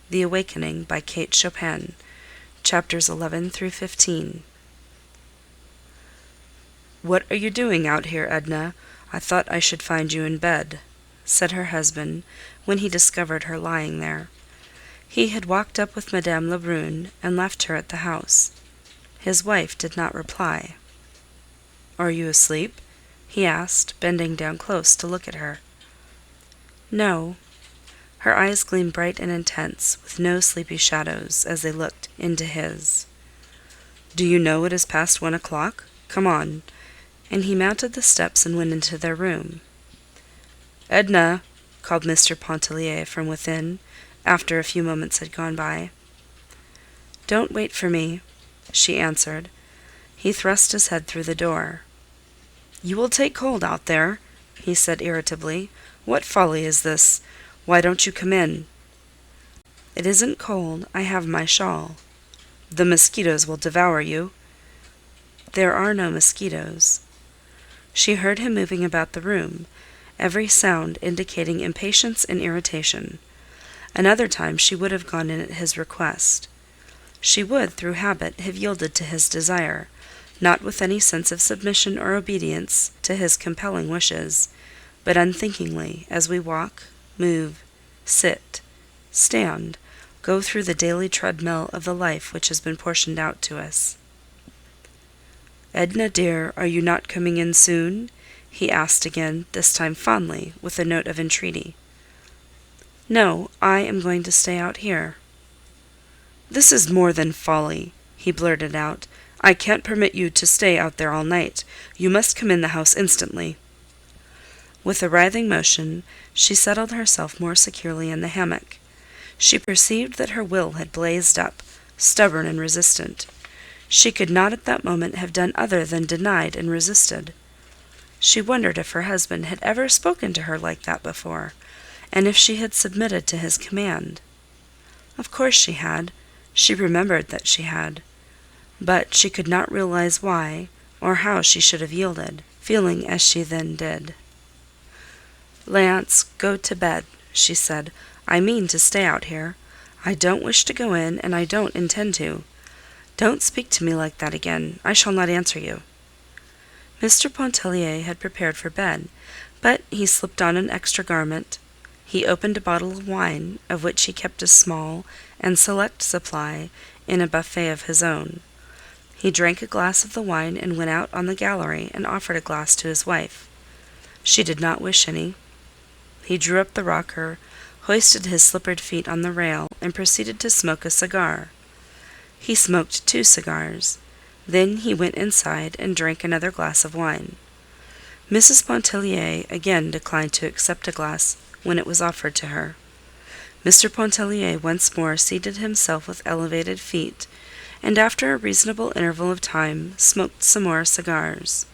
The Awakening by Kate Chopin, chapters 11 through 15. "What are you doing out here, Edna? I thought I should find you in bed," said her husband, when he discovered her lying there. He had walked up with Madame Lebrun and left her at the house. His wife did not reply. "Are you asleep?" he asked, bending down close to look at her. "No." Her eyes gleamed bright and intense, with no sleepy shadows, as they looked into his. "Do you know it is past 1 o'clock? Come on." And he mounted the steps and went into their room. "Edna!" called Mr. Pontellier from within, after a few moments had gone by. "Don't wait for me," she answered. He thrust his head through the door. "You will take cold out there," he said irritably. "What folly is this? Why don't you come in?" "It isn't cold. I have my shawl." "The mosquitoes will devour you." "There are no mosquitoes." She heard him moving about the room, every sound indicating impatience and irritation. Another time she would have gone in at his request. She would, through habit, have yielded to his desire, not with any sense of submission or obedience to his compelling wishes, but unthinkingly, as we walk, move, sit, stand, go through the daily treadmill of the life which has been portioned out to us. "Edna, dear, are you not coming in soon?" he asked again, this time fondly, with a note of entreaty. "No, I am going to stay out here." "This is more than folly," he blurted out. "I can't permit you to stay out there all night. You must come in the house instantly." With a writhing motion, she settled herself more securely in the hammock. She perceived that her will had blazed up, stubborn and resistant. She could not at that moment have done other than denied and resisted. She wondered if her husband had ever spoken to her like that before, and if she had submitted to his command. Of course she had. She remembered that she had. But she could not realize why or how she should have yielded, feeling as she then did. "Léonce, go to bed," she said. "I mean to stay out here. I don't wish to go in, and I don't intend to. Don't speak to me like that again. I shall not answer you." Mr. Pontellier had prepared for bed, but he slipped on an extra garment. He opened a bottle of wine, of which he kept a small and select supply in a buffet of his own. He drank a glass of the wine and went out on the gallery and offered a glass to his wife. She did not wish any. He drew up the rocker, hoisted his slippered feet on the rail, and proceeded to smoke a cigar. He smoked 2 cigars. Then he went inside and drank another glass of wine. Mrs. Pontellier again declined to accept a glass when it was offered to her. Mr. Pontellier once more seated himself with elevated feet, and after a reasonable interval of time, smoked some more cigars.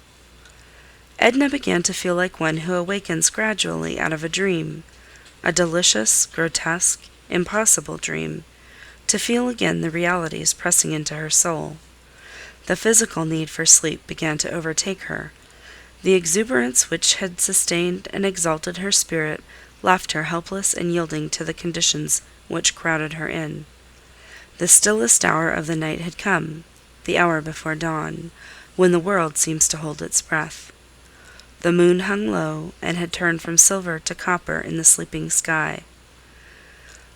Edna began to feel like one who awakens gradually out of a dream, a delicious, grotesque, impossible dream, to feel again the realities pressing into her soul. The physical need for sleep began to overtake her. The exuberance which had sustained and exalted her spirit left her helpless and yielding to the conditions which crowded her in. The stillest hour of the night had come, the hour before dawn, when the world seems to hold its breath. The moon hung low, and had turned from silver to copper in the sleeping sky.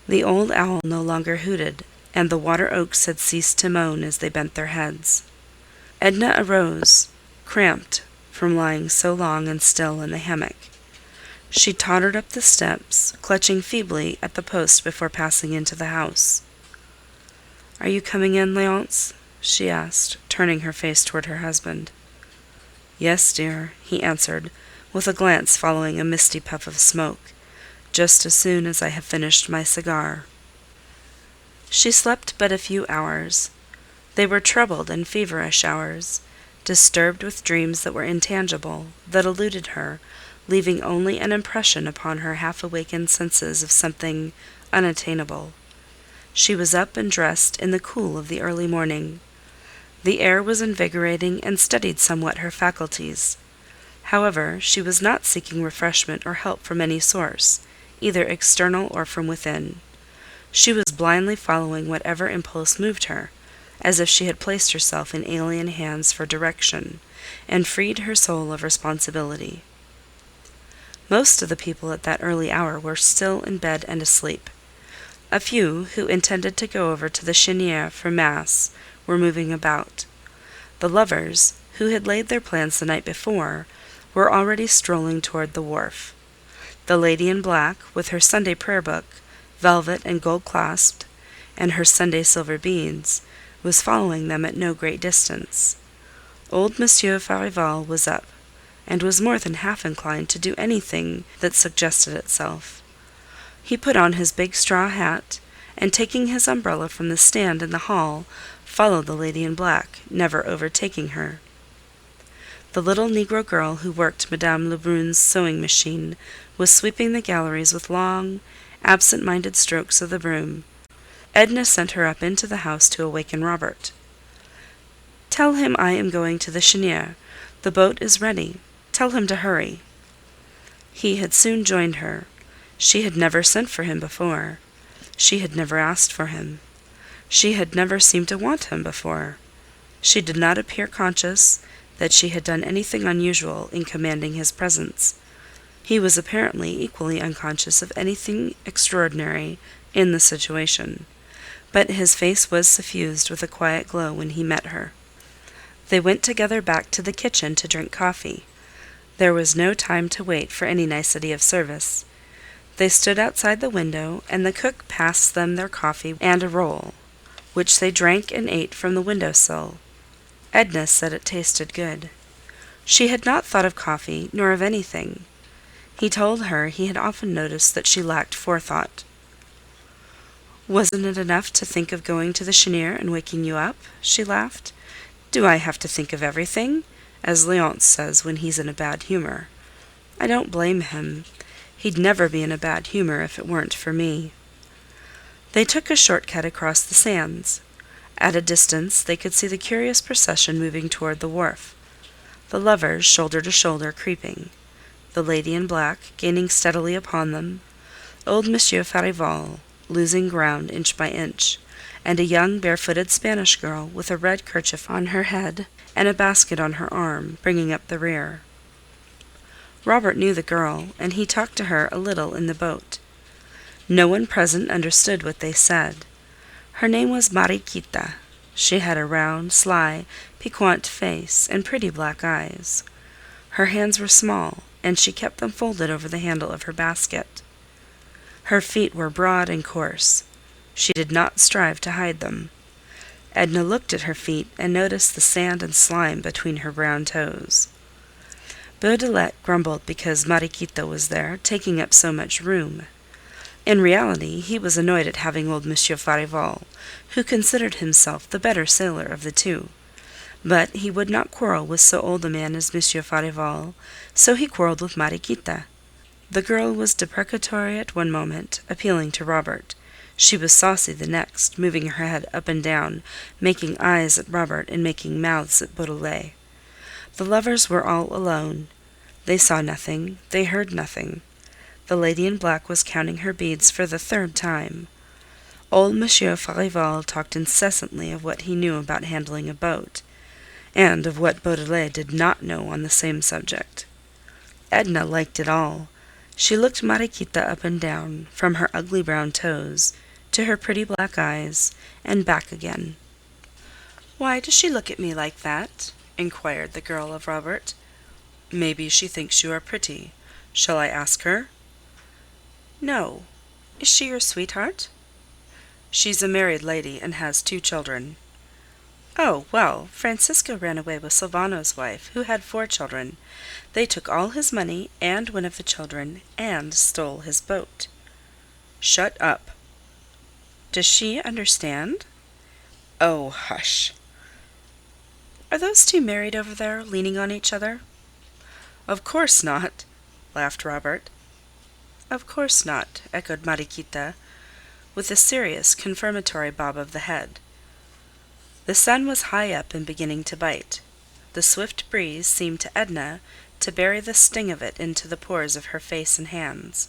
The old owl no longer hooted, and the water oaks had ceased to moan as they bent their heads. Edna arose, cramped from lying so long and still in the hammock. She tottered up the steps, clutching feebly at the post before passing into the house. "Are you coming in, Léonce?" she asked, turning her face toward her husband. "Yes, dear," he answered, with a glance following a misty puff of smoke, "just as soon as I have finished my cigar." She slept but a few hours. They were troubled and feverish hours, disturbed with dreams that were intangible, that eluded her, leaving only an impression upon her half-awakened senses of something unattainable. She was up and dressed in the cool of the early morning. The air was invigorating and steadied somewhat her faculties. However, she was not seeking refreshment or help from any source, either external or from within. She was blindly following whatever impulse moved her, as if she had placed herself in alien hands for direction, and freed her soul of responsibility. Most of the people at that early hour were still in bed and asleep. A few, who intended to go over to the Cheniere for Mass, were moving about. The lovers, who had laid their plans the night before, were already strolling toward the wharf. The lady in black, with her Sunday prayer book, velvet and gold clasped, and her Sunday silver beads, was following them at no great distance. Old Monsieur Farival was up, and was more than half inclined to do anything that suggested itself. He put on his big straw hat, and taking his umbrella from the stand in the hall, followed the lady in black, never overtaking her. The little Negro girl who worked Madame Lebrun's sewing machine was sweeping the galleries with long, absent-minded strokes of the broom. Edna sent her up into the house to awaken Robert. "Tell him I am going to the Cheniere. The boat is ready. Tell him to hurry." He had soon joined her. She had never sent for him before. She had never asked for him. She had never seemed to want him before. She did not appear conscious that she had done anything unusual in commanding his presence. He was apparently equally unconscious of anything extraordinary in the situation, but his face was suffused with a quiet glow when he met her. They went together back to the kitchen to drink coffee. There was no time to wait for any nicety of service. They stood outside the window, and the cook passed them their coffee and a roll, which they drank and ate from the window-sill. Edna said it tasted good. She had not thought of coffee, nor of anything. He told her he had often noticed that she lacked forethought. "Wasn't it enough to think of going to the Cheniere and waking you up?" she laughed. "Do I have to think of everything, as Léonce says when he's in a bad humor? I don't blame him. He'd never be in a bad humor if it weren't for me." They took a short cut across the sands. At a distance they could see the curious procession moving toward the wharf. The lovers, shoulder to shoulder, creeping. The lady in black, gaining steadily upon them. Old Monsieur Farival, losing ground inch by inch, and a young barefooted Spanish girl with a red kerchief on her head and a basket on her arm, bringing up the rear. Robert knew the girl, and he talked to her a little in the boat. No one present understood what they said. Her name was Mariquita. She had a round, sly, piquant face and pretty black eyes. Her hands were small, and she kept them folded over the handle of her basket. Her feet were broad and coarse. She did not strive to hide them. Edna looked at her feet and noticed the sand and slime between her brown toes. Beaudelet grumbled because Mariquita was there, taking up so much room. In reality, he was annoyed at having old Monsieur Farival, who considered himself the better sailor of the two. But he would not quarrel with so old a man as Monsieur Farival, so he quarreled with Mariquita. The girl was deprecatory at one moment, appealing to Robert. She was saucy the next, moving her head up and down, making eyes at Robert and making mouths at Beaudelet. The lovers were all alone. They saw nothing, they heard nothing. The lady in black was counting her beads for the third time. Old Monsieur Farival talked incessantly of what he knew about handling a boat, and of what Beaudelet did not know on the same subject. Edna liked it all. She looked Mariquita up and down, from her ugly brown toes to her pretty black eyes, and back again. "Why does she look at me like that?" inquired the girl of Robert. "Maybe she thinks you are pretty. Shall I ask her?" "No. Is she your sweetheart?" "She's a married lady and has 2 children." "Oh, well, Francisco ran away with Silvano's wife, who had 4 children. They took all his money and one of the children, and stole his boat." "Shut up." "Does she understand?" "Oh, hush." "Are those 2 married over there, leaning on each other?" "Of course not," laughed Robert. "Of course not," echoed Mariquita, with a serious, confirmatory bob of the head. The sun was high up and beginning to bite. The swift breeze seemed to Edna to bury the sting of it into the pores of her face and hands.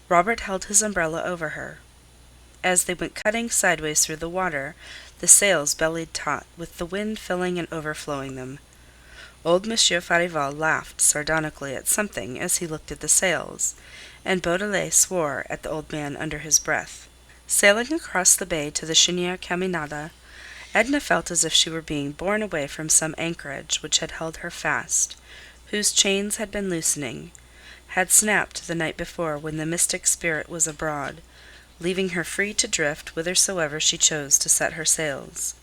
Robert held his umbrella over her. as they went cutting sideways through the water, the sails bellied taut, with the wind filling and overflowing them. Old Monsieur Farival laughed sardonically at something as he looked at the sails, and Beaudelet swore at the old man under his breath. Sailing across the bay to the Cheniere Caminada, Edna felt as if she were being borne away from some anchorage which had held her fast, whose chains had been loosening, had snapped the night before when the mystic spirit was abroad, leaving her free to drift whithersoever she chose to set her sails.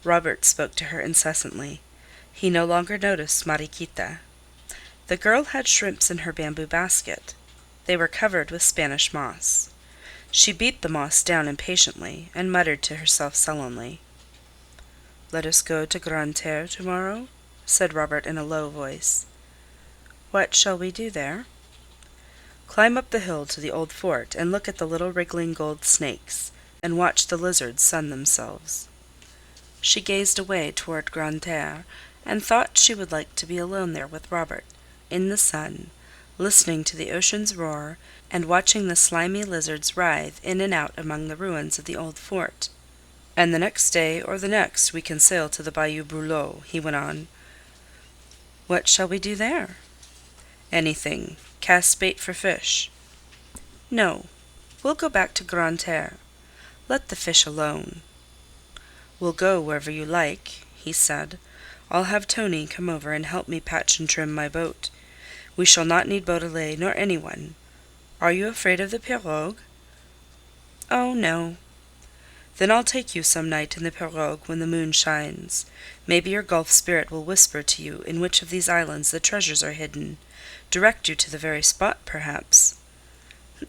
Robert spoke to her incessantly. He no longer noticed Mariquita. The girl had shrimps in her bamboo basket. They were covered with Spanish moss. She beat the moss down impatiently, and muttered to herself sullenly. "Let us go to Grande Terre tomorrow," said Robert in a low voice. "What shall we do there?" "Climb up the hill to the old fort, and look at the little wriggling gold snakes, and watch the lizards sun themselves." She gazed away toward Grande Terre, and thought she would like to be alone there with Robert, in the sun, listening to the ocean's roar, and watching the slimy lizards writhe in and out among the ruins of the old fort. "And the next day or the next we can sail to the Bayou Brulow," he went on. "What shall we do there?" "Anything. Cast bait for fish." "No. We'll go back to Grande Terre. Let the fish alone." "We'll go wherever you like," he said. "I'll have Tony come over and help me patch and trim my boat. We shall not need Beaudelet nor anyone. Are you afraid of the pirogue?" "Oh, no." "Then I'll take you some night in the pirogue when the moon shines. Maybe your Gulf spirit will whisper to you in which of these islands the treasures are hidden. Direct you to the very spot, perhaps."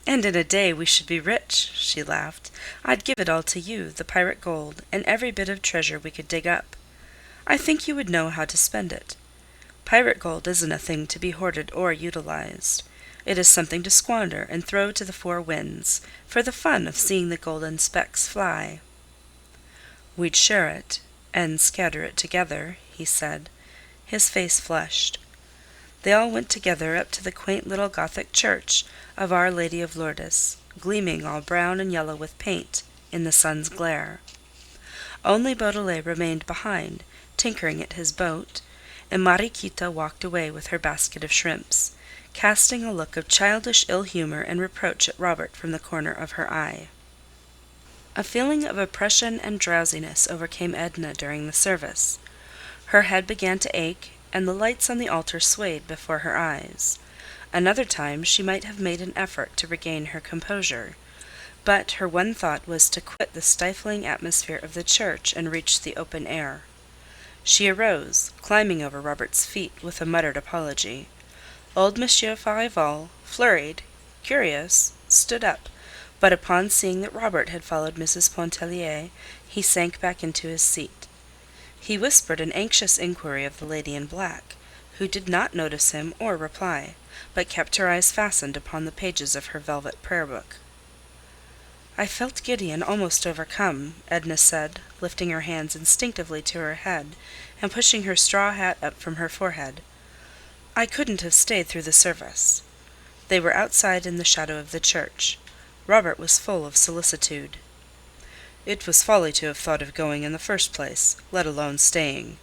"And in a day we should be rich," she laughed. "I'd give it all to you, the pirate gold, and every bit of treasure we could dig up. I think you would know how to spend it. Pirate gold isn't a thing to be hoarded or utilized. It is something to squander and throw to the four winds, for the fun of seeing the golden specks fly." "We'd share it, and scatter it together," he said. His face flushed. They all went together up to the quaint little Gothic church of Our Lady of Lourdes, gleaming all brown and yellow with paint in the sun's glare. Only Beaudelet remained behind, tinkering at his boat, and Mariquita walked away with her basket of shrimps, casting a look of childish ill humor and reproach at Robert from the corner of her eye. A feeling of oppression and drowsiness overcame Edna during the service. Her head began to ache, and the lights on the altar swayed before her eyes. Another time she might have made an effort to regain her composure, but her one thought was to quit the stifling atmosphere of the church and reach the open air. She arose, climbing over Robert's feet with a muttered apology. Old Monsieur Farival, flurried, curious, stood up, but upon seeing that Robert had followed Mrs. Pontellier, he sank back into his seat. He whispered an anxious inquiry of the lady in black, who did not notice him or reply, but kept her eyes fastened upon the pages of her velvet prayer-book. "I felt giddy and almost overcome," Edna said, lifting her hands instinctively to her head and pushing her straw hat up from her forehead. "I couldn't have stayed through the service." They were outside in the shadow of the church. Robert was full of solicitude. "It was folly to have thought of going in the first place, let alone staying.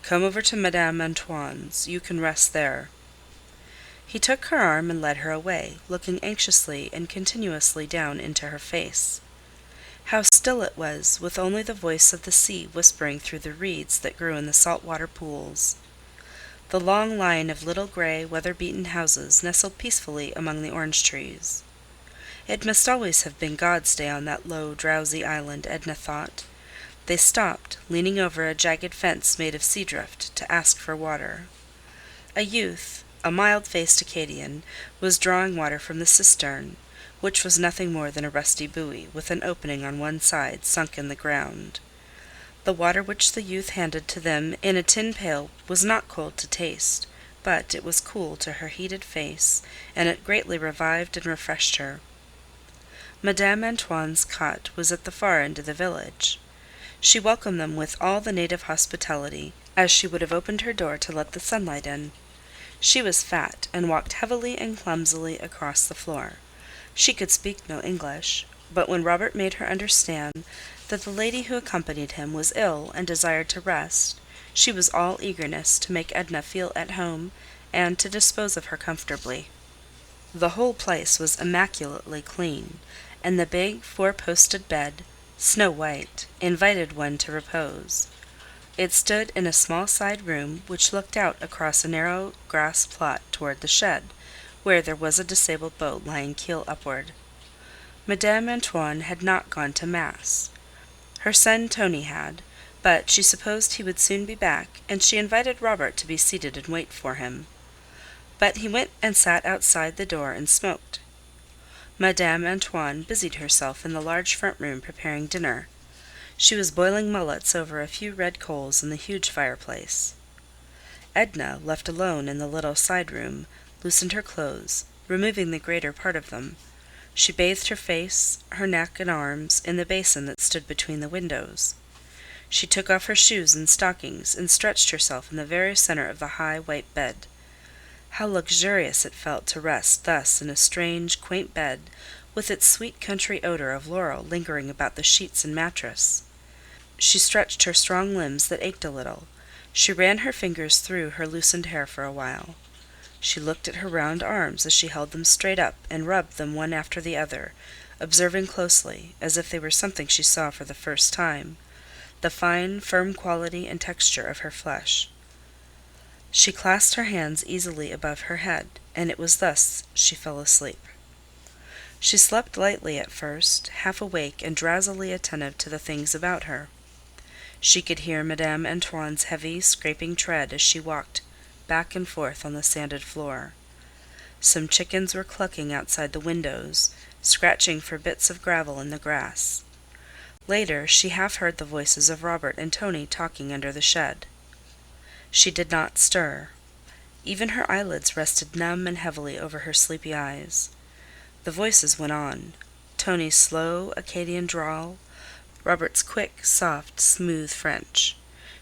Come over to Madame Antoine's. You can rest there." He took her arm and led her away, looking anxiously and continuously down into her face. How still it was, with only the voice of the sea whispering through the reeds that grew in the salt-water pools. The long line of little gray, weather-beaten houses nestled peacefully among the orange trees. It must always have been God's day on that low, drowsy island, Edna thought. They stopped, leaning over a jagged fence made of sea drift, to ask for water. A youth, a mild-faced Acadian, was drawing water from the cistern, which was nothing more than a rusty buoy, with an opening on one side sunk in the ground. The water which the youth handed to them in a tin pail was not cold to taste, but it was cool to her heated face, and it greatly revived and refreshed her. Madame Antoine's cot was at the far end of the village. She welcomed them with all the native hospitality, as she would have opened her door to let the sunlight in. She was fat, and walked heavily and clumsily across the floor. She could speak no English, But when Robert made her understand that the lady who accompanied him was ill and desired to rest, she was all eagerness to make Edna feel at home and to dispose of her comfortably. The whole place was immaculately clean, and the big four-posted bed, snow white, invited one to repose. It stood in a small side room which looked out across a narrow grass plot toward the shed, where there was a disabled boat lying keel upward. Madame Antoine had not gone to mass. Her son Tony had, but she supposed he would soon be back, and she invited Robert to be seated and wait for him. But he went and sat outside the door and smoked. Madame Antoine busied herself in the large front room preparing dinner. She was boiling mullets over a few red coals in the huge fireplace. Edna, left alone in the little side room, loosened her clothes, removing the greater part of them. She bathed her face, her neck and arms in the basin that stood between the windows. She took off her shoes and stockings and stretched herself in the very center of the high white bed. How luxurious it felt to rest thus in a strange, quaint bed, with its sweet country odor of laurel lingering about the sheets and mattress. She stretched her strong limbs that ached a little. She ran her fingers through her loosened hair for a while. She looked at her round arms as she held them straight up and rubbed them one after the other, observing closely, as if they were something she saw for the first time, the fine, firm quality and texture of her flesh. She clasped her hands easily above her head, and it was thus she fell asleep. She slept lightly at first, half awake and drowsily attentive to the things about her. She could hear Madame Antoine's heavy, scraping tread as she walked back and forth on the sanded floor. Some chickens were clucking outside the windows, scratching for bits of gravel in the grass. Later, she half heard the voices of Robert and Tony talking under the shed. She did not stir. Even her eyelids rested numb and heavily over her sleepy eyes. The voices went on. Tony's slow Acadian drawl, Robert's quick, soft, smooth French.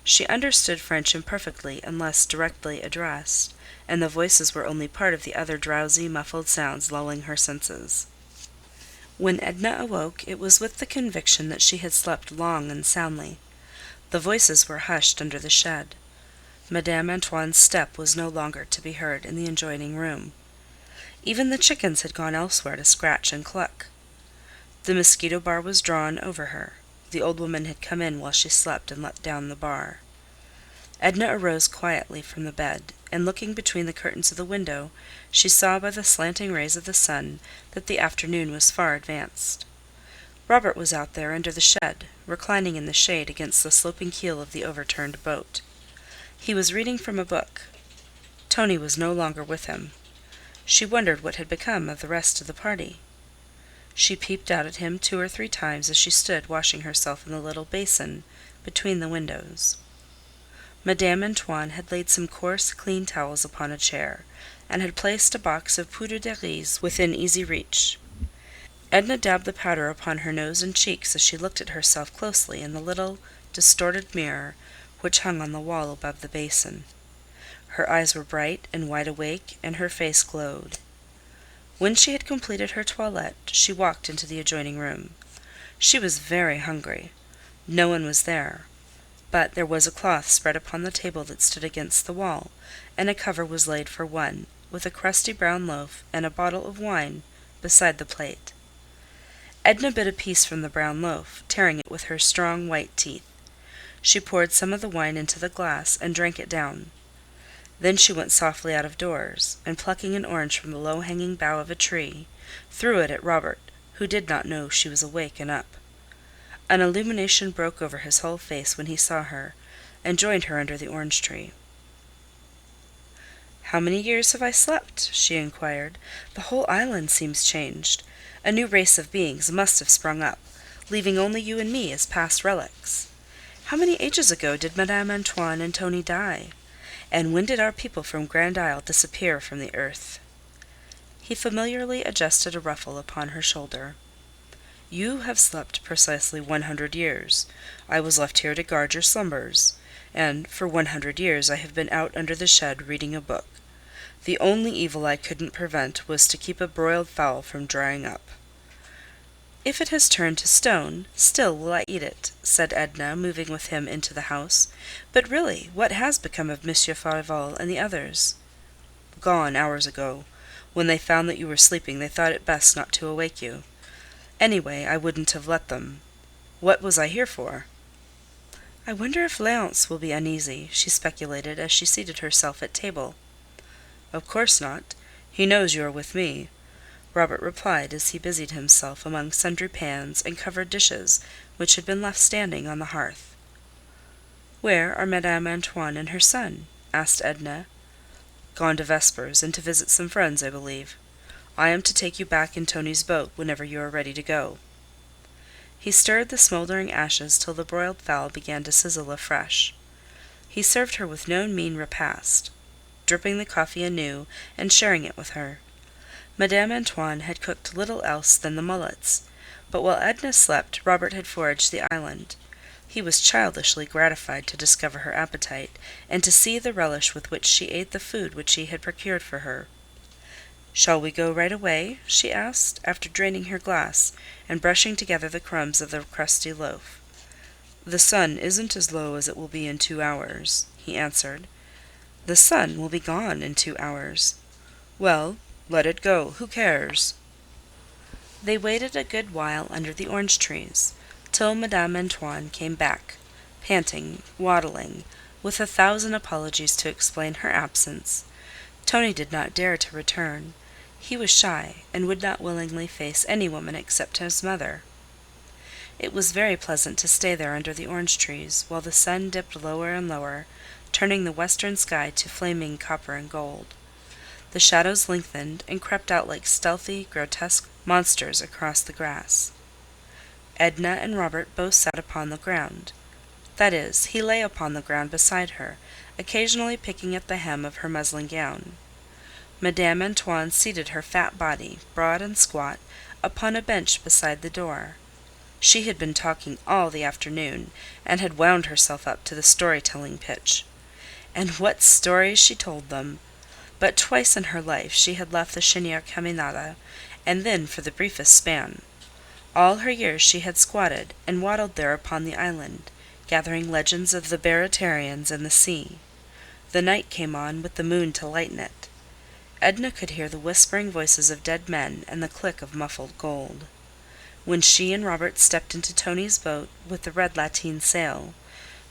She understood French imperfectly unless directly addressed, and the voices were only part of the other drowsy, muffled sounds lulling her senses. When Edna awoke, it was with the conviction that she had slept long and soundly. The voices were hushed under the shed. Madame Antoine's step was no longer to be heard in the adjoining room. Even the chickens had gone elsewhere to scratch and cluck. The mosquito bar was drawn over her. The old woman had come in while she slept and let down the bar. Edna arose quietly from the bed, and looking between the curtains of the window, she saw by the slanting rays of the sun that the afternoon was far advanced. Robert was out there under the shed, reclining in the shade against the sloping keel of the overturned boat. He was reading from a book. Tony was no longer with him. She wondered what had become of the rest of the party. She peeped out at him 2 or 3 times as she stood washing herself in the little basin between the windows. Madame Antoine had laid some coarse, clean towels upon a chair, and had placed a box of poudre de riz within easy reach. Edna dabbed the powder upon her nose and cheeks as she looked at herself closely in the little, distorted mirror which hung on the wall above the basin. Her eyes were bright and wide awake, and her face glowed. When she had completed her toilette, she walked into the adjoining room. She was very hungry. No one was there, but there was a cloth spread upon the table that stood against the wall, and a cover was laid for one, with a crusty brown loaf and a bottle of wine beside the plate. Edna bit a piece from the brown loaf, tearing it with her strong white teeth. She poured some of the wine into the glass and drank it down. Then she went softly out of doors, and plucking an orange from the low-hanging bough of a tree, threw it at Robert, who did not know she was awake and up. An illumination broke over his whole face when he saw her, and joined her under the orange tree. "How many years have I slept?" she inquired. "The whole island seems changed. A new race of beings must have sprung up, leaving only you and me as past relics. How many ages ago did Madame Antoine and Tony die? And when did our people from Grand Isle disappear from the earth?" He familiarly adjusted a ruffle upon her shoulder. "You have slept precisely 100 years. I was left here to guard your slumbers, and for 100 years I have been out under the shed reading a book. The only evil I couldn't prevent was to keep a broiled fowl from drying up." "If it has turned to stone, still will I eat it," said Edna, moving with him into the house. "But really, what has become of Monsieur Farival and the others?" "Gone hours ago. When they found that you were sleeping they thought it best not to awake you. Anyway, I wouldn't have let them. What was I here for?" "I wonder if Léonce will be uneasy," she speculated as she seated herself at table. "Of course not. He knows you are with me," Robert replied as he busied himself among sundry pans and covered dishes which had been left standing on the hearth. "Where are Madame Antoine and her son?" asked Edna. "Gone to vespers, and to visit some friends, I believe. I am to take you back in Tony's boat whenever you are ready to go." He stirred the smouldering ashes till the broiled fowl began to sizzle afresh. He served her with no mean repast, dripping the coffee anew and sharing it with her. Madame Antoine had cooked little else than the mullets, but while Edna slept, Robert had foraged the island. He was childishly gratified to discover her appetite, and to see the relish with which she ate the food which he had procured for her. "Shall we go right away?" she asked, after draining her glass and brushing together the crumbs of the crusty loaf. "The sun isn't as low as it will be in 2 hours," he answered. "The sun will be gone in 2 hours." "Well, let it go. Who cares?" They waited a good while under the orange trees, till Madame Antoine came back, panting, waddling, with 1,000 apologies to explain her absence. Tony did not dare to return. He was shy, and would not willingly face any woman except his mother. It was very pleasant to stay there under the orange trees, while the sun dipped lower and lower, turning the western sky to flaming copper and gold. The shadows lengthened and crept out like stealthy, grotesque monsters across the grass. Edna and Robert both sat upon the ground. That is, he lay upon the ground beside her, occasionally picking at the hem of her muslin gown. Madame Antoine seated her fat body, broad and squat, upon a bench beside the door. She had been talking all the afternoon, and had wound herself up to the story-telling pitch. And what stories she told them! But twice in her life she had left the Cheniere caminada, and then for the briefest span. All her years she had squatted and waddled there upon the island, gathering legends of the Baratarians and the sea. The night came on, with the moon to lighten it. Edna could hear the whispering voices of dead men and the click of muffled gold. When she and Robert stepped into Tony's boat with the red lateen sail,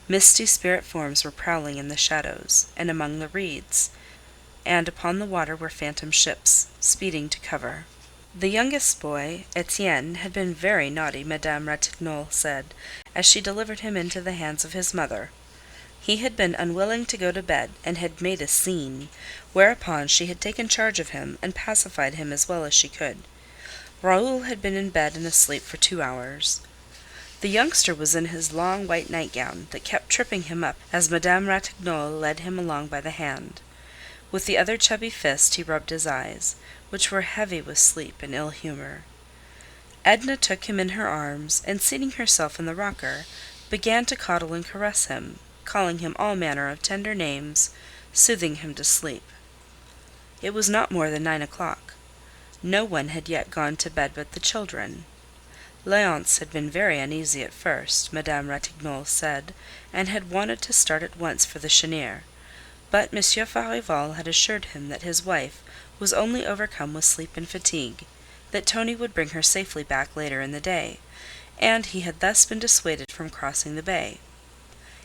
misty spirit forms were prowling in the shadows, and among the reeds, and upon the water were phantom ships, speeding to cover. The youngest boy, Etienne, had been very naughty, Madame Ratignolle said, as she delivered him into the hands of his mother. He had been unwilling to go to bed, and had made a scene, whereupon she had taken charge of him and pacified him as well as she could. Raoul had been in bed and asleep for 2 hours. The youngster was in his long white nightgown, that kept tripping him up as Madame Ratignolle led him along by the hand. With the other chubby fist he rubbed his eyes, which were heavy with sleep and ill humor. Edna took him in her arms, and seating herself in the rocker, began to coddle and caress him, calling him all manner of tender names, soothing him to sleep. It was not more than 9 o'clock. No one had yet gone to bed but the children. Léonce had been very uneasy at first, Madame Ratignolle said, and had wanted to start at once for the Cheniere. But Monsieur Farival had assured him that his wife was only overcome with sleep and fatigue, that Tony would bring her safely back later in the day, and he had thus been dissuaded from crossing the bay.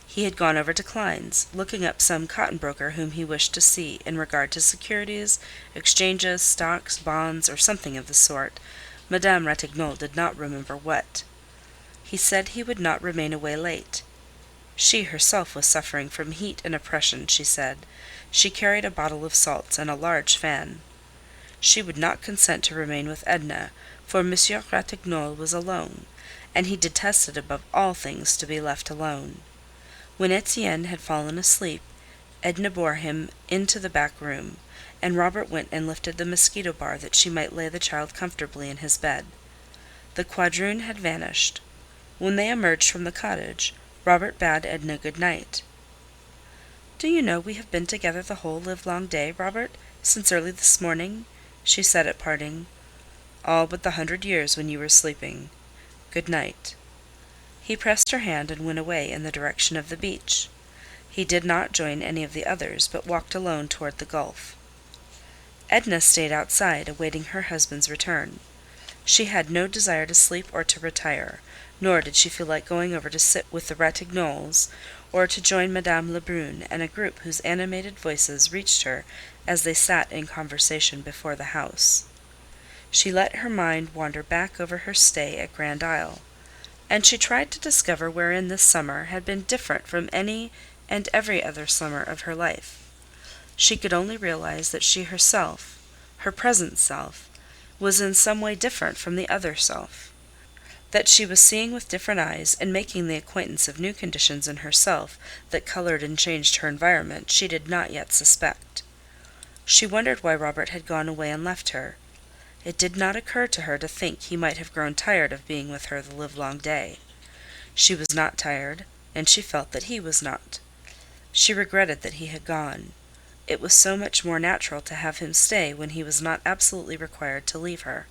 He had gone over to Klein's, looking up some cotton broker whom he wished to see in regard to securities, exchanges, stocks, bonds, or something of the sort. Madame Ratignolle did not remember what. He said he would not remain away late. She herself was suffering from heat and oppression, she said. She carried a bottle of salts and a large fan. She would not consent to remain with Edna, for Monsieur Ratignolle was alone, and he detested above all things to be left alone. When Etienne had fallen asleep, Edna bore him into the back room, and Robert went and lifted the mosquito bar that she might lay the child comfortably in his bed. The quadroon had vanished. When they emerged from the cottage, Robert bade Edna good night. "Do you know we have been together the whole livelong day, Robert, since early this morning?" she said at parting. "All but the 100 years when you were sleeping. Good night." He pressed her hand and went away in the direction of the beach. He did not join any of the others, but walked alone toward the gulf. Edna stayed outside, awaiting her husband's return. She had no desire to sleep or to retire, nor did she feel like going over to sit with the Ratignolles, or to join Madame Lebrun and a group whose animated voices reached her as they sat in conversation before the house. She let her mind wander back over her stay at Grand Isle, and she tried to discover wherein this summer had been different from any and every other summer of her life. She could only realize that she herself, her present self, was in some way different from the other self. That she was seeing with different eyes and making the acquaintance of new conditions in herself that colored and changed her environment, she did not yet suspect. She wondered why Robert had gone away and left her. It did not occur to her to think he might have grown tired of being with her the livelong day. She was not tired, and she felt that he was not. She regretted that he had gone. It was so much more natural to have him stay when he was not absolutely required to leave her.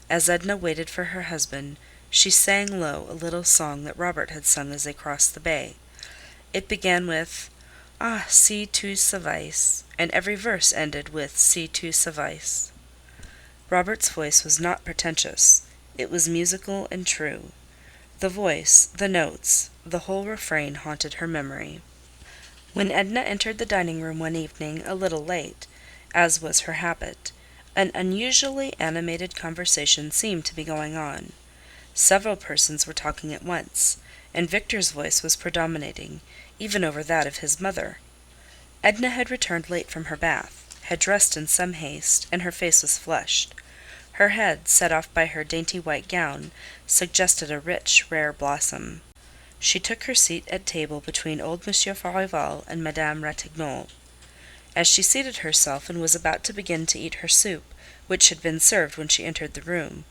As Edna waited for her husband, she sang low a little song that Robert had sung as they crossed the bay. It began with "Ah, si tu savais," and every verse ended with "si tu savais." Robert's voice was not pretentious. It was musical and true. The voice, the notes, the whole refrain haunted her memory. When Edna entered the dining-room one evening a little late, as was her habit, an unusually animated conversation seemed to be going on. Several persons were talking at once, and Victor's voice was predominating, even over that of his mother. Edna had returned late from her bath, had dressed in some haste, and her face was flushed. Her head, set off by her dainty white gown, suggested a rich, rare blossom. She took her seat at table between old Monsieur Farival and Madame Ratignolle. As she seated herself and was about to begin to eat her soup, which had been served when she entered the room,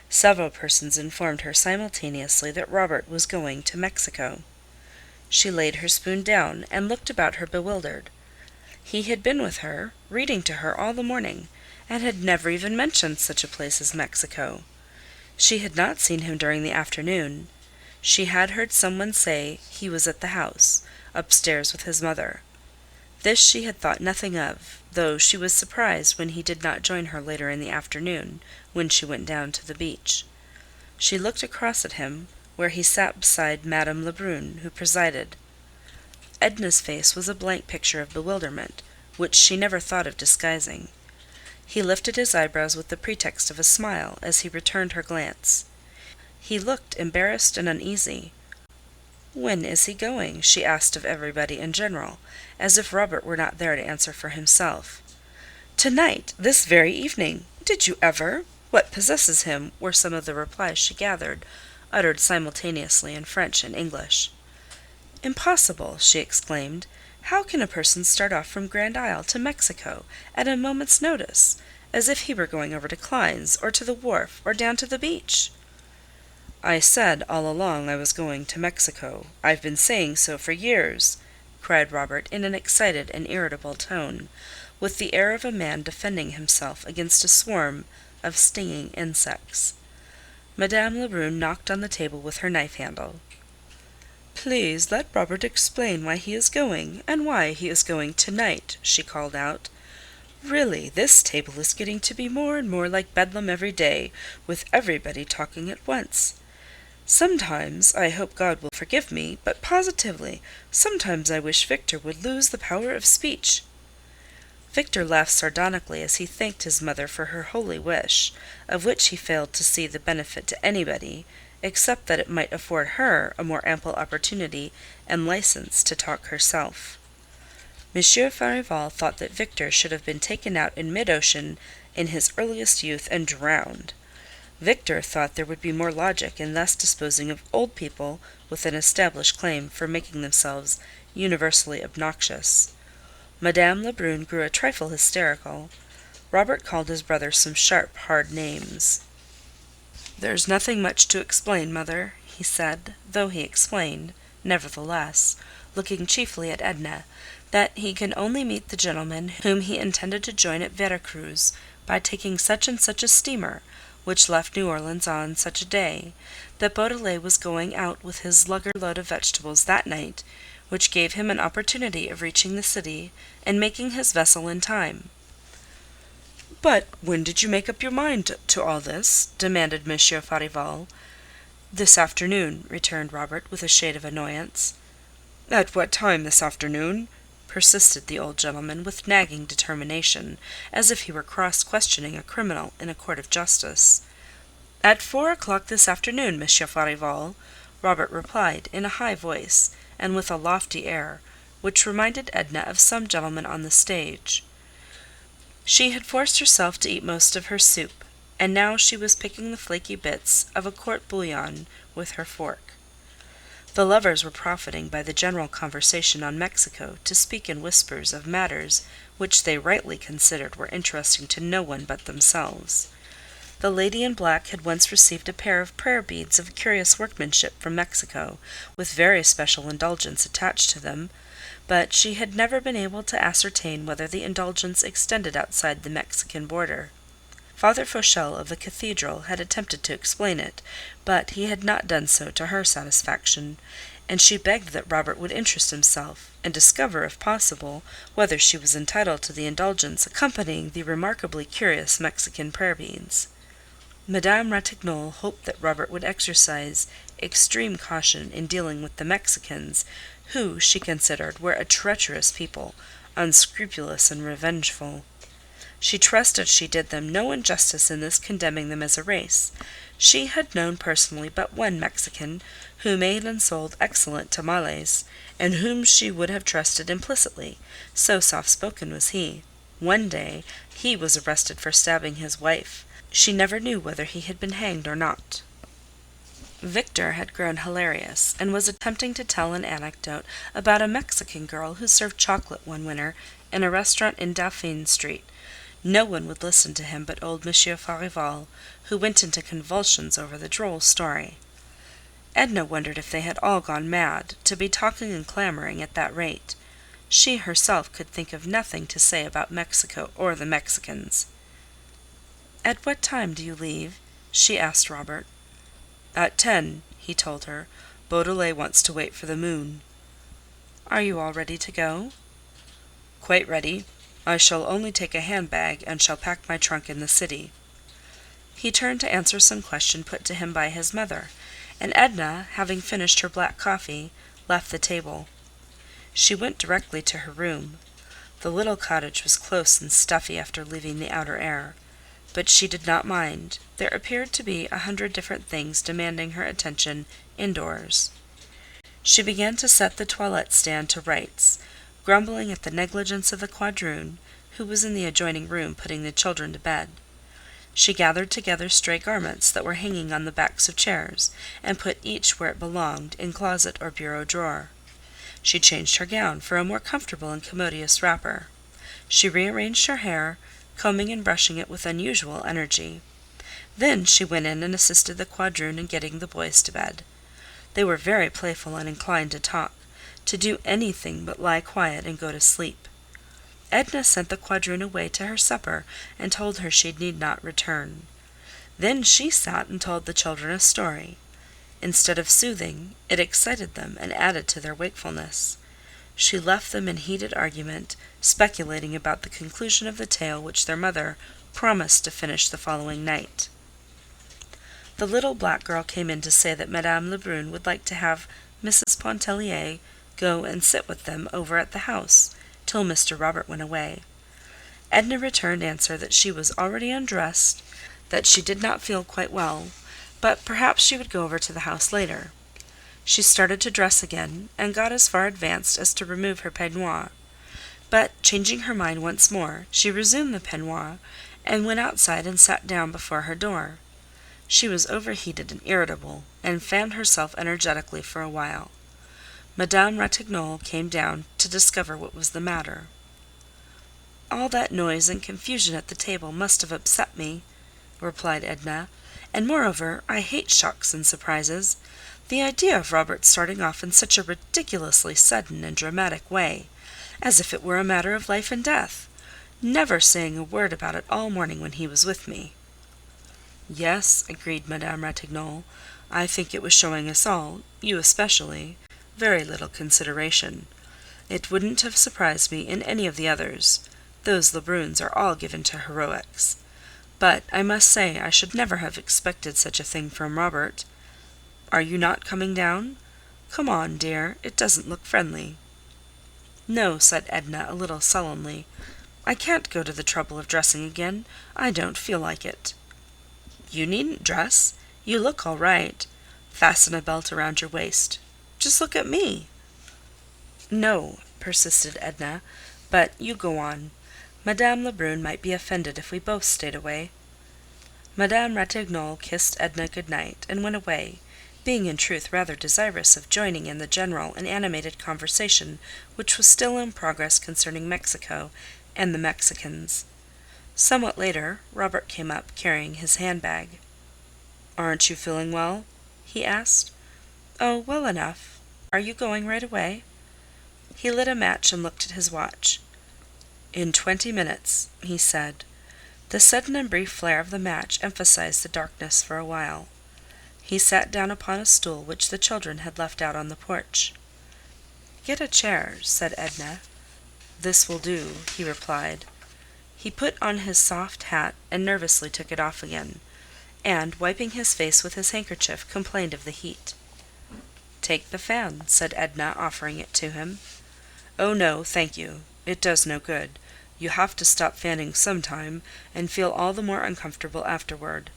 several persons informed her simultaneously that Robert was going to Mexico. She laid her spoon down and looked about her bewildered. He had been with her, reading to her all the morning, and had never even mentioned such a place as Mexico. She had not seen him during the afternoon. She had heard someone say he was at the house, upstairs with his mother. This she had thought nothing of, though she was surprised when he did not join her later in the afternoon, when she went down to the beach. She looked across at him, where he sat beside Madame Lebrun, who presided. Edna's face was a blank picture of bewilderment, which she never thought of disguising. He lifted his eyebrows with the pretext of a smile as he returned her glance. He looked embarrassed and uneasy. "When is he going?" she asked of everybody in general, as if Robert were not there to answer for himself. "Tonight, this very evening. Did you ever? What possesses him?" were some of the replies she gathered, uttered simultaneously in French and English. "Impossible!" she exclaimed. "How can a person start off from Grand Isle to Mexico at a moment's notice, as if he were going over to Klein's, or to the wharf, or down to the beach?" "I said all along I was going to Mexico. I've been saying so for years," cried Robert in an excited and irritable tone, with the air of a man defending himself against a swarm of stinging insects. Madame Lebrun knocked on the table with her knife-handle. "Please let Robert explain why he is going, and why he is going tonight," she called out. "Really, this table is getting to be more and more like Bedlam every day, with everybody talking at once. Sometimes, I hope God will forgive me, but positively, sometimes I wish Victor would lose the power of speech." Victor laughed sardonically as he thanked his mother for her holy wish, of which he failed to see the benefit to anybody, except that it might afford her a more ample opportunity and license to talk herself. Monsieur Farival thought that Victor should have been taken out in mid-ocean in his earliest youth and drowned. Victor thought there would be more logic in thus disposing of old people with an established claim for making themselves universally obnoxious. Madame Lebrun grew a trifle hysterical. Robert called his brother some sharp, hard names. "There's nothing much to explain, mother," he said, though he explained, nevertheless, looking chiefly at Edna, that he can only meet the gentleman whom he intended to join at Vera Cruz by taking such and such a steamer, which left New Orleans on such a day, that Beaudelet was going out with his lugger-load of vegetables that night, which gave him an opportunity of reaching the city and making his vessel in time. "But when did you make up your mind to all this?" demanded Monsieur Farival. "This afternoon," returned Robert, with a shade of annoyance. "At what time this afternoon?" persisted the old gentleman, with nagging determination, as if he were cross-questioning a criminal in a court of justice. "At 4 o'clock this afternoon, Monsieur Farival," Robert replied, in a high voice, and with a lofty air, which reminded Edna of some gentleman on the stage. She had forced herself to eat most of her soup, and now she was picking the flaky bits of a court bouillon with her fork. The lovers were profiting by the general conversation on Mexico to speak in whispers of matters which they rightly considered were interesting to no one but themselves. The lady in black had once received a pair of prayer beads of curious workmanship from Mexico, with very special indulgence attached to them, but she had never been able to ascertain whether the indulgence extended outside the Mexican border. Father Fauchel of the cathedral had attempted to explain it, but he had not done so to her satisfaction, and she begged that Robert would interest himself, and discover, if possible, whether she was entitled to the indulgence accompanying the remarkably curious Mexican prayer beads. Madame Ratignolle hoped that Robert would exercise extreme caution in dealing with the Mexicans, who, she considered, were a treacherous people, unscrupulous and revengeful. She trusted she did them no injustice in thus condemning them as a race. She had known personally but one Mexican who made and sold excellent tamales, and whom she would have trusted implicitly, so soft-spoken was he. One day he was arrested for stabbing his wife. She never knew whether he had been hanged or not. Victor had grown hilarious, and was attempting to tell an anecdote about a Mexican girl who served chocolate one winter in a restaurant in Dauphine Street. No one would listen to him but old Monsieur Farival, who went into convulsions over the droll story. Edna wondered if they had all gone mad, to be talking and clamoring at that rate. She herself could think of nothing to say about Mexico or the Mexicans. "At what time do you leave?" she asked Robert. "At 10, he told her. "Beaudelet wants to wait for the moon." "Are you all ready to go?" "Quite ready. I shall only take a handbag, and shall pack my trunk in the city." He turned to answer some question put to him by his mother, and Edna, having finished her black coffee, left the table. She went directly to her room. The little cottage was close and stuffy after leaving the outer air, but she did not mind. There appeared to be 100 different things demanding her attention indoors. She began to set the toilette stand to rights, grumbling at the negligence of the quadroon, who was in the adjoining room putting the children to bed. She gathered together stray garments that were hanging on the backs of chairs, and put each where it belonged, in closet or bureau drawer. She changed her gown for a more comfortable and commodious wrapper. She rearranged her hair, combing and brushing it with unusual energy. Then she went in and assisted the quadroon in getting the boys to bed. They were very playful and inclined to talk, to do anything but lie quiet and go to sleep. Edna sent the quadroon away to her supper and told her she need not return. Then she sat and told the children a story. Instead of soothing, it excited them and added to their wakefulness. She left them in heated argument, speculating about the conclusion of the tale which their mother promised to finish the following night. The little black girl came in to say that Madame Lebrun would like to have Mrs. Pontellier go and sit with them over at the house till Mr. Robert went away. Edna returned answer that she was already undressed, that she did not feel quite well, but perhaps she would go over to the house later. She started to dress again, and got as far advanced as to remove her peignoir. But, changing her mind once more, she resumed the peignoir, and went outside and sat down before her door. She was overheated and irritable, and fanned herself energetically for a while. Madame Ratignolle came down to discover what was the matter. "All that noise and confusion at the table must have upset me," replied Edna, "and moreover, I hate shocks and surprises. The idea of Robert starting off in such a ridiculously sudden and dramatic way, as if it were a matter of life and death, never saying a word about it all morning when he was with me." "Yes," agreed Madame Ratignolle, I think it was showing us all, you especially, very little consideration. It wouldn't have surprised me in any of the others. Those Lebruns are all given to heroics. But I must say I should never have expected such a thing from Robert. Are you not coming down? Come on, dear, it doesn't look friendly." "No," said Edna, a little sullenly. "I can't go to the trouble of dressing again. I don't feel like it." "You needn't dress. You look all right. Fasten a belt around your waist. Just look at me." "No," persisted Edna, "but you go on. Madame Lebrun might be offended if we both stayed away." Madame Ratignolle kissed Edna good night, and went away, being in truth rather desirous of joining in the general and animated conversation which was still in progress concerning Mexico and the Mexicans. Somewhat later, Robert came up, carrying his handbag. "Aren't you feeling well?" he asked. "Oh, well enough. Are you going right away?" He lit a match and looked at his watch. "In 20 minutes," he said. The sudden and brief flare of the match emphasized the darkness for a while. He sat down upon a stool which the children had left out on the porch. "Get a chair," said Edna. "This will do," he replied. He put on his soft hat and nervously took it off again, and, wiping his face with his handkerchief, complained of the heat. "Take the fan," said Edna, offering it to him. "Oh no, thank you. It does no good. You have to stop fanning some time, and feel all the more uncomfortable afterward.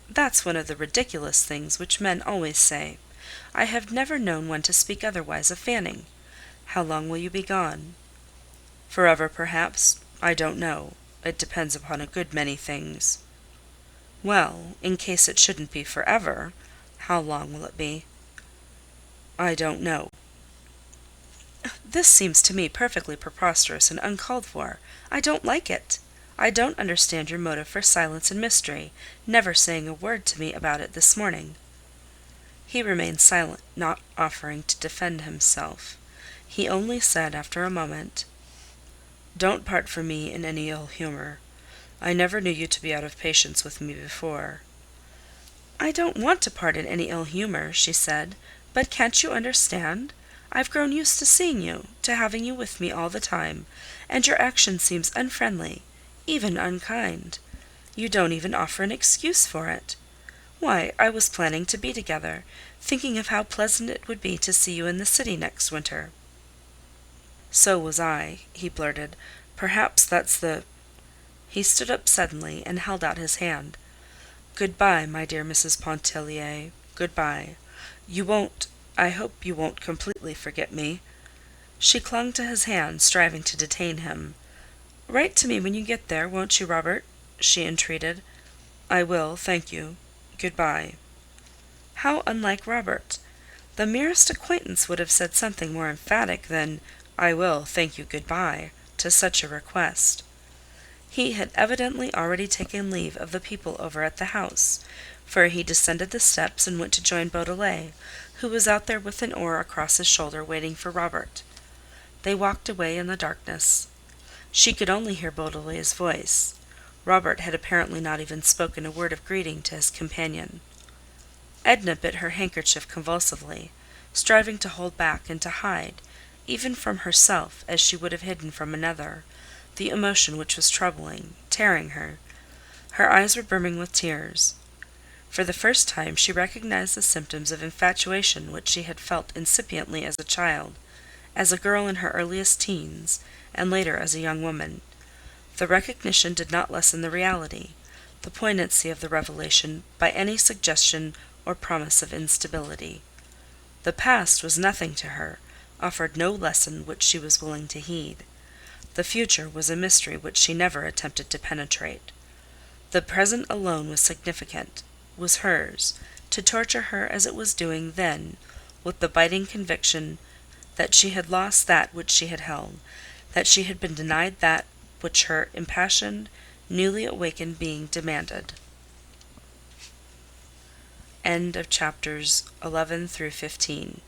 That's one of the ridiculous things which men always say. I have never known one to speak otherwise of fanning. How long will you be gone?" "Forever, perhaps. I don't know. It depends upon a good many things." "Well, in case it shouldn't be forever, how long will it be?" "I don't know." "This seems to me perfectly preposterous and uncalled for. I don't like it. I don't understand your motive for silence and mystery, never saying a word to me about it this morning." He remained silent, not offering to defend himself. He only said, after a moment, "Don't part from me in any ill humour. I never knew you to be out of patience with me before." "I don't want to part in any ill humour," she said. "But can't you understand? I've grown used to seeing you, to having you with me all the time, and your action seems unfriendly, even unkind. You don't even offer an excuse for it. Why, I was planning to be together, thinking of how pleasant it would be to see you in the city next winter." "So was I," he blurted. "Perhaps that's the—" He stood up suddenly and held out his hand. "Good-bye, my dear Mrs. Pontellier. Good-bye. You won't—I hope you won't completely forget me." She clung to his hand, striving to detain him. "Write to me when you get there, won't you, Robert?" she entreated. "I will, thank you. Good-bye." How unlike Robert! The merest acquaintance would have said something more emphatic than "I will, thank you, good-bye" to such a request. He had evidently already taken leave of the people over at the house, for he descended the steps and went to join Beaudelet, who was out there with an oar across his shoulder waiting for Robert. They walked away in the darkness. She could only hear Beaudelet's voice. Robert had apparently not even spoken a word of greeting to his companion. Edna bit her handkerchief convulsively, striving to hold back and to hide, even from herself as she would have hidden from another, the emotion which was troubling, tearing her. Her eyes were brimming with tears. For the first time she recognized the symptoms of infatuation which she had felt incipiently as a child, as a girl in her earliest teens, and later as a young woman. The recognition did not lessen the reality, the poignancy of the revelation, by any suggestion or promise of instability. The past was nothing to her, offered no lesson which she was willing to heed. The future was a mystery which she never attempted to penetrate. The present alone was significant, was hers, to torture her as it was doing then, with the biting conviction that she had lost that which she had held, that she had been denied that which her impassioned, newly awakened being demanded. End of chapters 11 through 15.